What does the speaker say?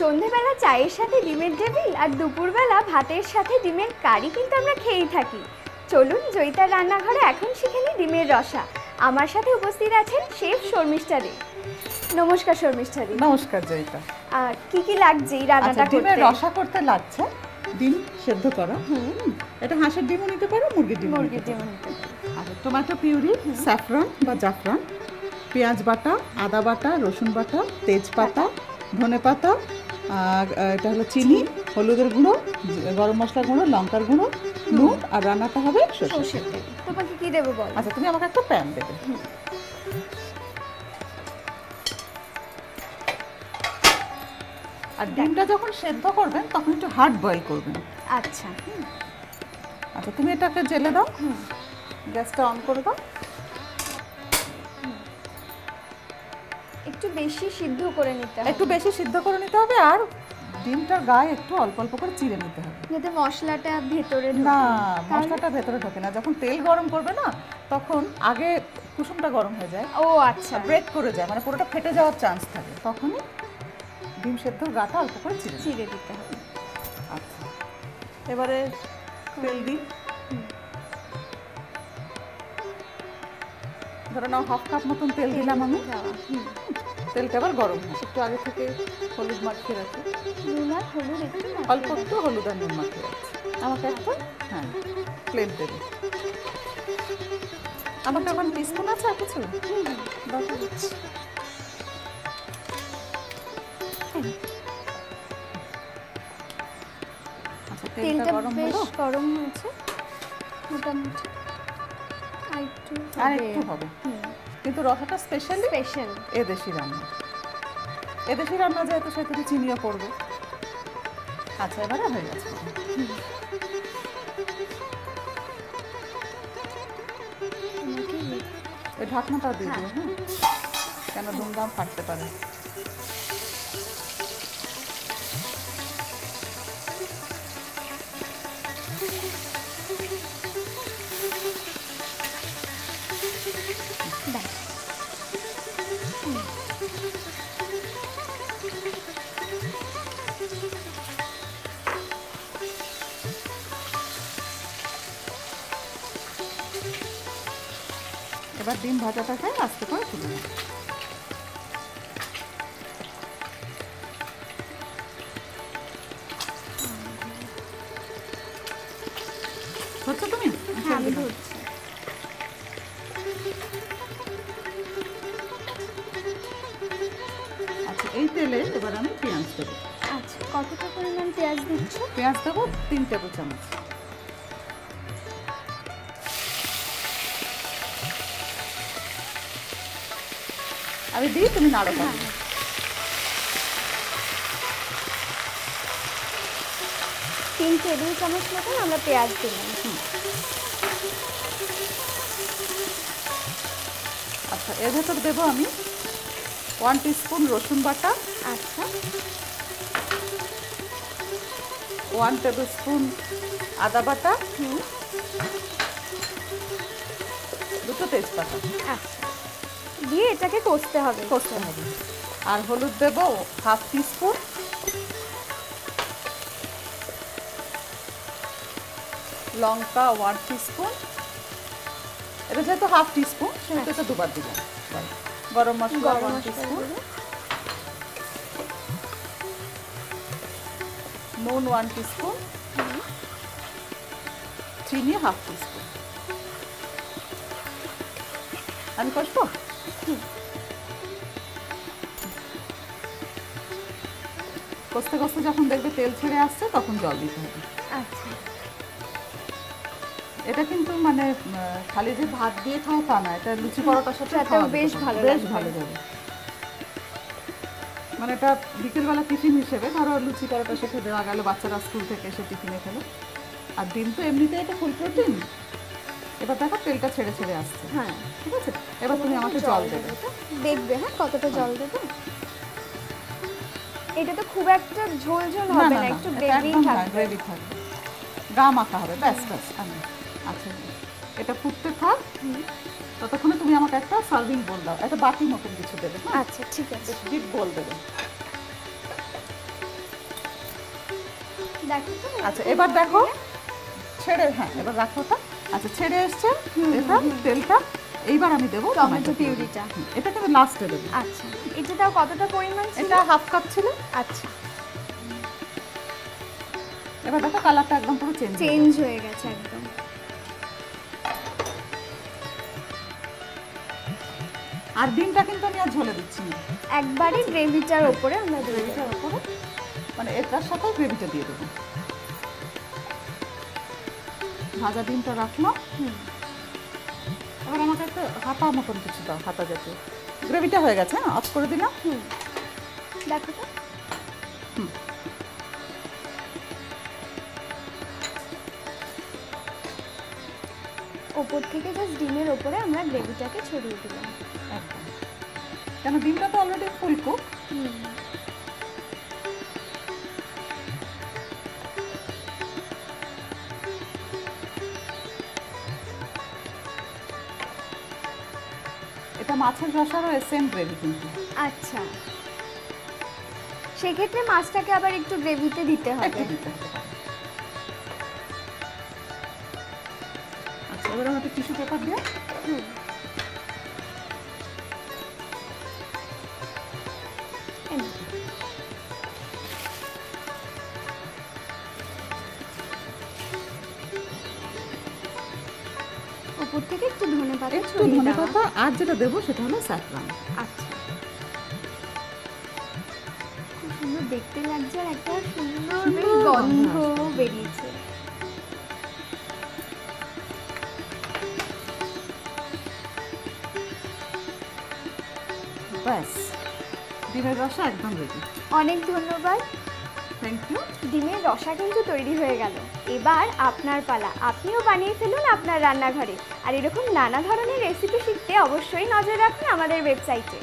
সন্ধেবেলা চায়ের সাথে ডিমের টেবিল আর দুপুরবেলা ভাতের সাথে ডিমের কারি কিন্তু আমরা খেয়েই থাকি। চলুন জয়িতার রান্নাঘরে এখন শিখে নিই ডিমের রসা। আমার সাথে উপস্থিত আছেন শেফ শর্মিষ্ঠা দে। নমস্কার শর্মিষ্ঠা দে। নমস্কার জয়িতা। কি কি লাগছে এই রান্নাটা করতে? ডিমের রসা করতে লাগছে ডিম সেদ্ধ করা। এটা হাঁসের ডিমও নিতে পারো, মুরগির ডিমও নিতে পারো। আর টমেটো পিউরি, স্যাফরন বা জাফরান, পেঁয়াজ বাটা, আদা বাটা, রসুন বাটা, তেজপাতা, ধনেপাতা, আর এটা হলো চিনি, হলুদের গুঁড়ো, গরম মশলার গুঁড়ো, লঙ্কার গুঁড়ো, নুন, আর রান্নাটা হবে সরষের তেল। তোমাকে কি দেবো বল? আচ্ছা, তুমি আমাকে একটা প্যান দেবে। আর ডিমটা যখন সেদ্ধ করবেন তখন একটু হার্ড বয়েল করবেন। আচ্ছা। আচ্ছা, তুমি এটাকে জেলে দাও, গ্যাসটা অন করে দাও। একটু বেশি সিদ্ধ করে নিতে হবে। একটু বেশি সিদ্ধ করে নিতে হবে, আর ডিমটার গায়ে একটু অল্প অল্প করে চিড়ে নিতে হবে, যাতে মশলাটা ভেতরে ঢোকে। না, মশলাটা ভেতরে ঢোকে না। যখন তেল গরম করবে না, তখন আগে কুসুমটা গরম হয়ে যায়। ও আচ্ছা, ব্রেক করে যায়, মানে পুরোটা ফেটে যাওয়ার চান্স থাকে। তখনই ডিম সেদ্ধর গাটা অল্প করে চিড়ে দিতে হবে। আচ্ছা, এবারে তেল দিন। ধরো নাও, হাফ কাপ মতন তেল দিলাম আমি। তেলটা আবার গরম হয়। একটু আগে থেকে হলুদ মাখিয়ে রাখি, নুন আর হলুদ একটু অল্প একটু হলুদ আর নুন মাখিয়ে রাখছি। আমাকে একটা প্লেট দেবে। আমাকে এখন টিস্পুন আছে আর কিছু দরকার হচ্ছে। আচ্ছা, তেলটা বেশ গরম হয়েছে মোটামুটি। আর একটু হবে, কিন্তু রসাটা স্পেশাল এদেশি রান্না। এদেশি রান্না যেহেতু, সেহেতু চিনিও পড়বে। আচ্ছা, এবারে হয়ে গেছে। ওই ঢাকনাটা দিয়ে দিও, কেন দুমদাম ফাটতে পারে। এবার ডিম ভাজাটাকে আস্তে করে তুলে নেব। হচ্ছে তুমি? আমি ধরছি। আচ্ছা, এই তেলে এবার আমি পেঁয়াজ দেবো। আচ্ছা, কতটা পরিমাণ পেঁয়াজ দিচ্ছ? পেঁয়াজ দেবো 3 টেবিল চামচ। আমি দিই, তুমি নাড়ো। 3 টেবিল চামচ মতন আমরা পেঁয়াজ দিলাম। আচ্ছা, এর ভেতর দেবো আমি 1 টিস্পুন রসুন বাটা। আচ্ছা, 1 টেবিল স্পুন আদা বাটা, 2 তেজপাতা। আচ্ছা, দিয়ে এটাকে কষতে হবে। আর হলুদ দেবো 1/2 টিস্পুন, লঙ্কা 1 টিস্পুন। এটা যেহেতু 1/2 টিস্পুন, সেহেতু এটা দুবার দিলাম। গরম মশলা 1 টিস্পুন, নুন 1 টিস্পুন, চিনি 1/2 টিস্পুন। আমি কষবো। কষতে কষতে যখন দেখবে তেল ছেড়ে আসছে, তখন জল দিতে হবে। আচ্ছা, এটা কিন্তু মানে খালি যে ভাত দিয়ে খাওয়া তা না, এটা লুচি পরোটার সাথে বেশ ভালো যাবে। মানে এটা বিকেলবেলা টিফিন হিসেবে, ধরো লুচি পরোটার সাথে দেওয়া গেল, বাচ্চারা স্কুল থেকে এসে টিফিনে খেলো। আর ডিম তো এমনিতে এটা ফুল প্রোটিন। এবার দেখো তেলটা ছেড়ে ছেড়ে আসছে। ঠিক আছে, এবার তুমি আমাকে জল দেবে। দেখবে কতটা জল দেবে। এটা তো খুব একটা ঝোল হবে না, একটু গ্রেভি থাকবে, গা মাখা হবে, ব্যাস। আচ্ছা, এটা ফুটতে থাক, ততক্ষণে তুমি আমাকে একটা সার্ভিং বোল দাও, একটা বাটি মতন কিছু দেবে। আচ্ছা, ঠিক আছে, ডিপ বোল দেবে। দেখো তো আচ্ছা এবার দেখো ছেড়ে, হ্যাঁ এবার রাখো ওটা। আচ্ছা ছেড়ে এসছে এটা তেলটা, এইবার আমি দেবো টমেটো পিউরিটা। এটা কিন্তু লাস্টে দেবো। আচ্ছা এটা তাও কতটা পরিমাণ ছিল? এটা হাফ কাপ ছিল। আচ্ছা এবার দেখো কালারটা একদম পুরো চেঞ্জ হয়ে গেছে একদম। আর ডিমটা কিন্তু আমি আর ঝোলে দিচ্ছি না, একবারে গ্রেভিটার উপরে আমরা দিয়ে দেব। গ্রেভিটার উপরে, মানে এটার সাথে গ্রেভিটা দিয়ে দেবো। ভাজা ডিমটা রাখলাম। এবার আমাকে একটা হাতা মতন কিছু দাও, হাতা জাতীয়। গ্রেভিটা হয়ে গেছে, হ্যাঁ অফ করে দিলাম। দেখো তো ওপর থেকে জাস্ট ডিমের ওপরে আমরা গ্রেভিটাকে ছড়িয়ে দিলাম। একদম, কেন ডিমটা তো অলরেডি ফুল কুক। এটা মাছের রসারও সেম গ্রেভি কিন্তু। আচ্ছা সেক্ষেত্রে মাছটাকে আবার একটু গ্রেভিতে দিতে হবে। একটু দিতে হবে। আচ্ছা এবার আমাকে টিস্যু পেপার দিয়ে উপর থেকে একটু ধনেপাতা একটু ছড়িয়ে ধনে দেওয়া। পাতা, আর যেটা দেবো সেটা হলো স্যাফরন। আচ্ছা খুব সুন্দর দেখতে লাগছে আর একটা সুন্দর বেশ সুন্দর গন্ধ গন্ধ আসছে। বেরিয়েছে। ব্যাস, ডিমের রসা একদম রেডি। অনেক ধন্যবাদ। Thank you. ডিমের রসা কিন্তু তৈরি হয়ে গেল। এবার আপনার পালা, আপনিও বানিয়ে ফেলুন আপনার রান্নাঘরে। আর এরকম নানা ধরনের রেসিপি শিখতে অবশ্যই নজর রাখুন আমাদের ওয়েবসাইটে।